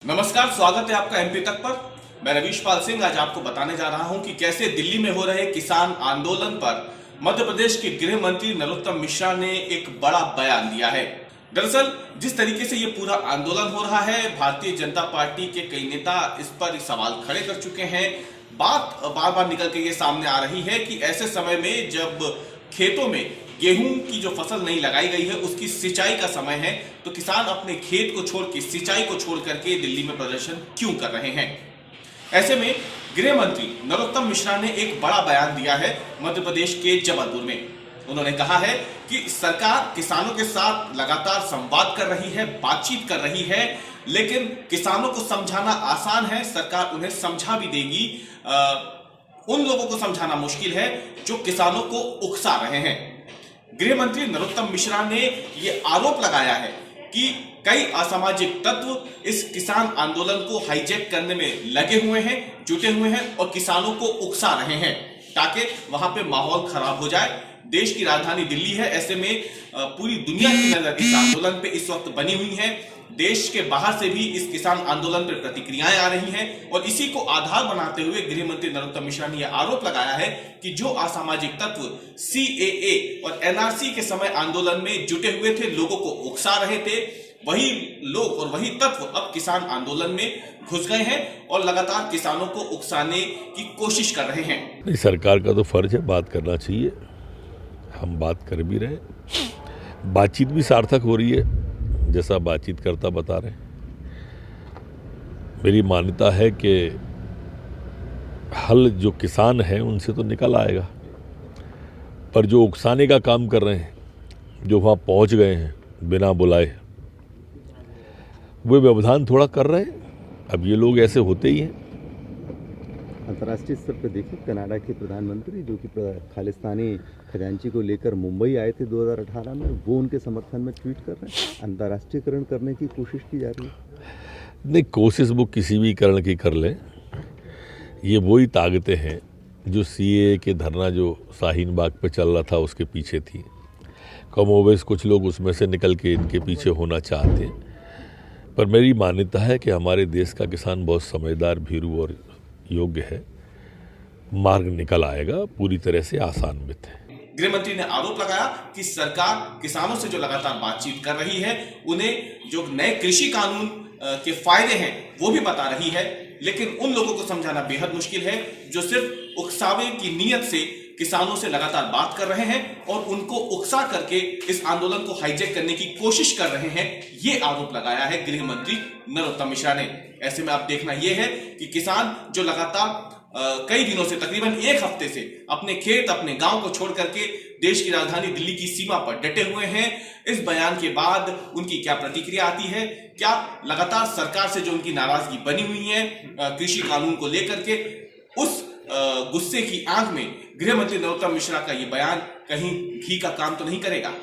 नमस्कार, स्वागत है आपका एमपी तक पर। मैं रवीश पाल सिंह आज आपको बताने जा रहा हूं कि कैसे दिल्ली में हो रहे किसान आंदोलन पर मध्य प्रदेश के गृह मंत्री नरोत्तम मिश्रा ने एक बड़ा बयान दिया है। दरअसल जिस तरीके से ये पूरा आंदोलन हो रहा है, भारतीय जनता पार्टी के कई नेता इस पर सवाल खड़े कर चुके हैं। बात बार बार निकल के ये सामने आ रही है कि ऐसे समय में जब खेतों में गेहूं की जो फसल नहीं लगाई गई है उसकी सिंचाई का समय है, तो किसान अपने खेत को छोड़ के, सिंचाई को छोड़ करके दिल्ली में प्रदर्शन क्यों कर रहे हैं। ऐसे में गृह मंत्री नरोत्तम मिश्रा ने एक बड़ा बयान दिया है मध्य प्रदेश के जबलपुर में। उन्होंने कहा है कि सरकार किसानों के साथ लगातार संवाद कर रही है, बातचीत कर रही है, लेकिन किसानों को समझाना आसान है, सरकार उन्हें समझा भी देगी। उन लोगों को समझाना मुश्किल है जो किसानों को उकसा रहे हैं। गृह मंत्री नरोत्तम मिश्रा ने यह आरोप लगाया है कि कई असामाजिक तत्व इस किसान आंदोलन को हाईजैक करने में लगे हुए हैं, जुटे हुए हैं और किसानों को उकसा रहे हैं ताकि वहां पे माहौल खराब हो जाए। देश की राजधानी दिल्ली है, ऐसे में पूरी दुनिया की नजर इस आंदोलन पे इस वक्त बनी हुई है। देश के बाहर से भी इस किसान आंदोलन पर प्रतिक्रियाएं आ रही हैं और इसी को आधार बनाते हुए गृह मंत्री नरोत्तम मिश्रा ने यह आरोप लगाया है कि जो असामाजिक तत्व सीएए और एनआरसी के समय आंदोलन में जुटे हुए थे, लोगों को उकसा रहे थे, वही लोग और वही तत्व अब किसान आंदोलन में घुस गए हैं और लगातार किसानों को उकसाने की कोशिश कर रहे हैं। नहीं, सरकार का तो फर्ज है, बात करना चाहिए, हम बात कर भी रहे, बातचीत भी सार्थक हो रही है जैसा बातचीत करता बता रहे। मेरी मान्यता है कि हल जो किसान हैं उनसे तो निकल आएगा, पर जो उकसाने का काम कर रहे हैं, जो वहाँ पहुँच गए हैं बिना बुलाए, वो व्यवधान थोड़ा कर रहे हैं। अब ये लोग ऐसे होते ही हैं। अंतर्राष्ट्रीय स्तर पर देखिए, कनाडा के प्रधानमंत्री जो कि खालिस्तानी खजांची को लेकर मुंबई आए थे 2018 में, वो उनके समर्थन में ट्वीट कर रहे हैं। अंतर्राष्ट्रीयकरण करने की कोशिश की जा रही है। नहीं, कोशिश वो किसी भी करण की कर लें, ये वही ताकतें हैं जो सीएए के धरना जो शाहीन बाग पे चल रहा था उसके पीछे थी। कमोवेश कुछ लोग उसमें से निकल के इनके पीछे होना चाहते हैं, पर मेरी मान्यता है कि हमारे देश का किसान बहुत समझदार, भीरू और योग्य है, मार्ग निकल आएगा, पूरी तरह से आसान्वित है। गृह मंत्री ने आरोप लगाया कि सरकार किसानों से जो लगातार बातचीत कर रही है, उन्हें जो नए कृषि कानून के फायदे हैं वो भी बता रही है, लेकिन उन लोगों को समझाना बेहद मुश्किल है जो सिर्फ उकसावे की नीयत से किसानों से लगातार बात कर रहे हैं और उनको उकसा करके इस आंदोलन को हाईजैक करने की कोशिश कर रहे हैं। ये आरोप लगाया है गृह मंत्री नरोत्तम मिश्रा ने। ऐसे में आप देखना यह है कि किसान जो लगातार कई दिनों से, तकरीबन एक हफ्ते से अपने खेत, अपने गांव को छोड़ करके देश की राजधानी दिल्ली की सीमा पर डटे हुए हैं, इस बयान के बाद उनकी क्या प्रतिक्रिया आती है, क्या लगातार सरकार से जो उनकी नाराजगी बनी हुई है कृषि कानून को लेकर के, उस गुस्से की आंख में गृह मंत्री नरोत्तम मिश्रा का ये बयान कहीं घी का काम तो नहीं करेगा।